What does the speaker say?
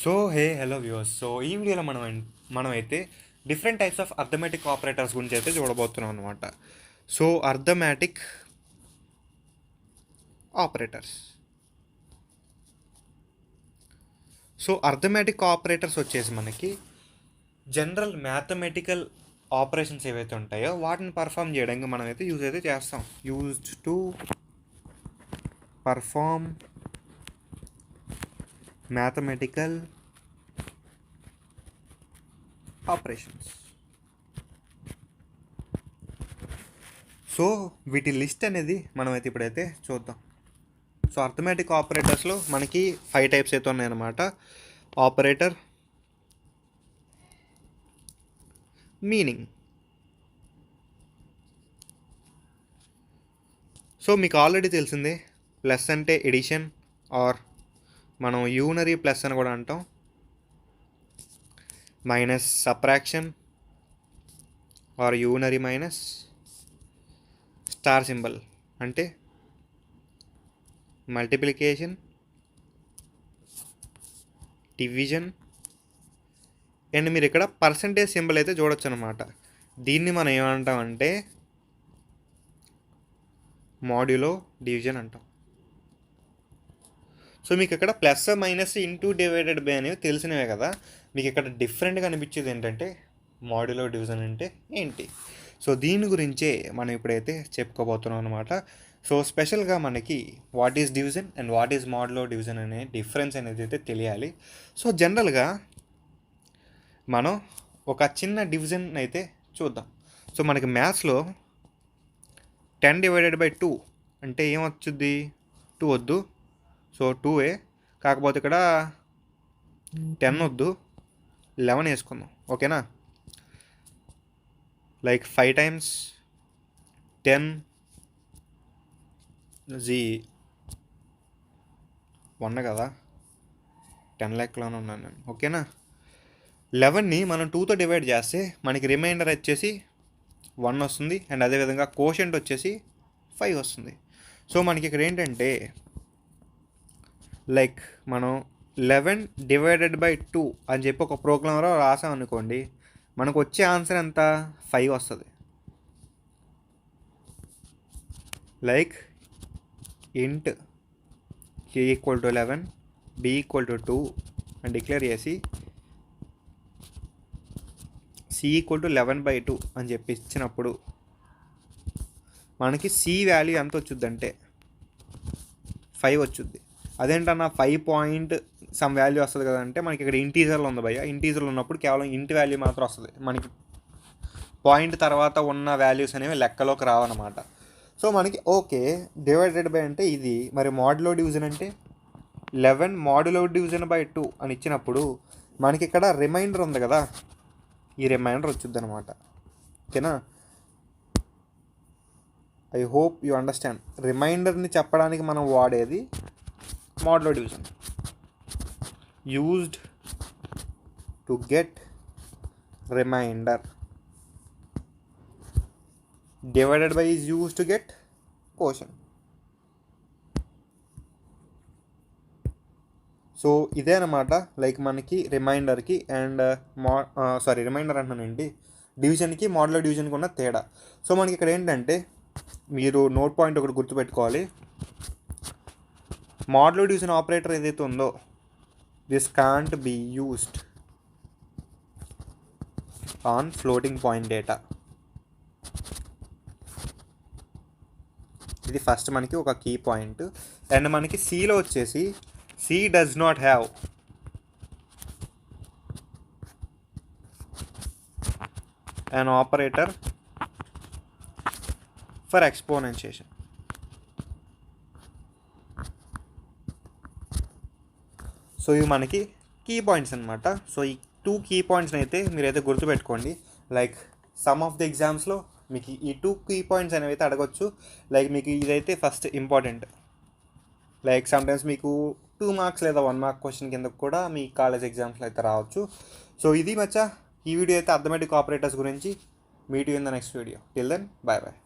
Hello viewers. ఈ వీడియోలో మనమైతే different types of arithmetic operators గురించి అయితే చూడబోతున్నాం అనమాట. Arithmetic operators. అర్థమెటిక్ ఆపరేటర్స్ వచ్చేసి మనకి జనరల్ మ్యాథమెటికల్ ఆపరేషన్స్ ఏవైతే ఉంటాయో వాటిని పర్ఫామ్ చేయడానికి మనమైతే యూజ్ అయితే చేస్తాం. Used to perform mathematical operations. వీటి లిస్ట్ అనేది మనమైతే ఇప్పుడైతే చూద్దాం. అర్థమెటిక్ ఆపరేటర్స్లో మనకి 5 టైప్స్ అయితే ఉన్నాయన్నమాట. Operator, meaning. మీకు ఆల్రెడీ తెలిసిందే, ప్లస్ అంటే ఎడిషన్ ఆర్ మనం యూనరీ ప్లస్ అని కూడా అంటాం. Minus subtraction or unary minus. Star symbol అంటే మల్టిప్లికేషన్, డివిజన్. అండ్ మీరు ఇక్కడ పర్సంటేజ్ సింబల్ అయితే చూడొచ్చు అనమాట. దీన్ని మనం ఏమంటామంటే మాడ్యులో డివిజన్ అంటాం. మీకు ఇక్కడ plus minus into divided by అనేవి తెలిసినవే కదా. మీకు ఇక్కడ డిఫరెంట్గా అనిపించేది ఏంటంటే మాడ్యులో డివిజన్ అంటే ఏంటి. దీని గురించే మనం ఇప్పుడైతే చెప్పుకోబోతున్నాం అనమాట. స్పెషల్గా మనకి what is division and what is modulo division అనే డిఫరెన్స్ అనేది అయితే తెలియాలి. జనరల్గా మనం ఒక చిన్న డివిజన్ అయితే చూద్దాం. మనకి మ్యాథ్స్లో 10 డివైడెడ్ బై 2 అంటే ఏమొచ్చుద్ది? 2 వద్దు. 2 కాకపోతే ఇక్కడ 10 వద్దు, 11 వేసుకుందాం. ఓకేనా? లైక్ 5 times 10 1 కదా, 10 లెక్కలోనే ఉన్నాను నేను. ఓకేనా? 11ని మనం 2తో డివైడ్ చేస్తే మనకి రిమైండర్ వచ్చేసి 1 వస్తుంది. అండ్ అదేవిధంగా కోషెంట్ వచ్చేసి 5 వస్తుంది. మనకి ఇక్కడ ఏంటంటే లైక్ మనం 11 డివైడెడ్ బై 2 అని చెప్పి ఒక ప్రోగ్రాంలో రాసాం అనుకోండి, మనకు వచ్చే ఆన్సర్ ఎంత? 5 వస్తుంది. లైక్ ఇంట్ k equal to 11, b equal to 2 అని డిక్లేర్ చేసి c ఈక్వల్ టు 11/2 అని చెప్పి ఇచ్చినప్పుడు మనకి c వాల్యూ ఎంత వచ్చుద్దంటే 5 వచ్చుద్ది. అదేంటన్నా 5 పాయింట్ సమ్ వాల్యూ వస్తుంది కదంటే మనకి ఇక్కడ ఇంటీజర్లో ఉంది భయ్య. ఇంటీజర్లో ఉన్నప్పుడు కేవలం ఇంటి వాల్యూ మాత్రం వస్తుంది. మనకి పాయింట్ తర్వాత ఉన్న వాల్యూస్ అనేవి లెక్కలోకి రావన్నమాట. మనకి ఓకే, డివైడెడ్ బై అంటే ఇది. మరి మాడ్యులో డివిజన్ అంటే 11 మాడ్యులో డివిజన్ బై 2 అని ఇచ్చినప్పుడు మనకి ఇక్కడ రిమైండర్ ఉంది కదా, ఈ రిమైండర్ వచ్చుద్ది అనమాట. ఓకేనా? I hope you understand. రిమైండర్ని చెప్పడానికి మనం వాడేది modulo division. Used to get reminder. Divided by is used to get quotient. ఇదే అనమాట లైక్ మనకి రిమైండర్కి అండ్ రిమైండర్ అంటున్నానండి, డివిజన్కి మాడ్యులో డివిజన్కి ఉన్న తేడా. మనకి ఇక్కడ ఏంటంటే మీరు నోట్ పాయింట్ ఒకటి గుర్తుపెట్టుకోవాలి. మాడ్యులో డివిజన్ ఆపరేటర్ ఏదైతే ఉందో this can't be used on floating point data. ఇది ఫస్ట్ మనకి ఒక కీ పాయింట్. అండ్ మనకి సిలో వచ్చేసి C does not have an operator for exponentiation. ఇవి మనకి కీ పాయింట్స్ అనమాట. ఈ 2 కీ పాయింట్స్ని అయితే మీరైతే గుర్తుపెట్టుకోండి. లైక్ సమ్ ఆఫ్ ది ఎగ్జామ్స్లో మీకు ఈ 2 కీ పాయింట్స్ అనేవి అయితే అడగచ్చు. లైక్ మీకు ఇదైతే ఫస్ట్ ఇంపార్టెంట్. లైక్ సమ్టైమ్స్ మీకు 2 మార్క్స్ లేదా 1 మార్క్ క్వశ్చన్ కింద కూడా మీ కాలేజ్ ఎగ్జామ్స్లో అయితే రావచ్చు. ఇది మచ్చా ఈ వీడియో అయితే అర్థమెటిక్ ఆపరేటర్స్ గురించి. Meet you in the next video. Till then, bye bye.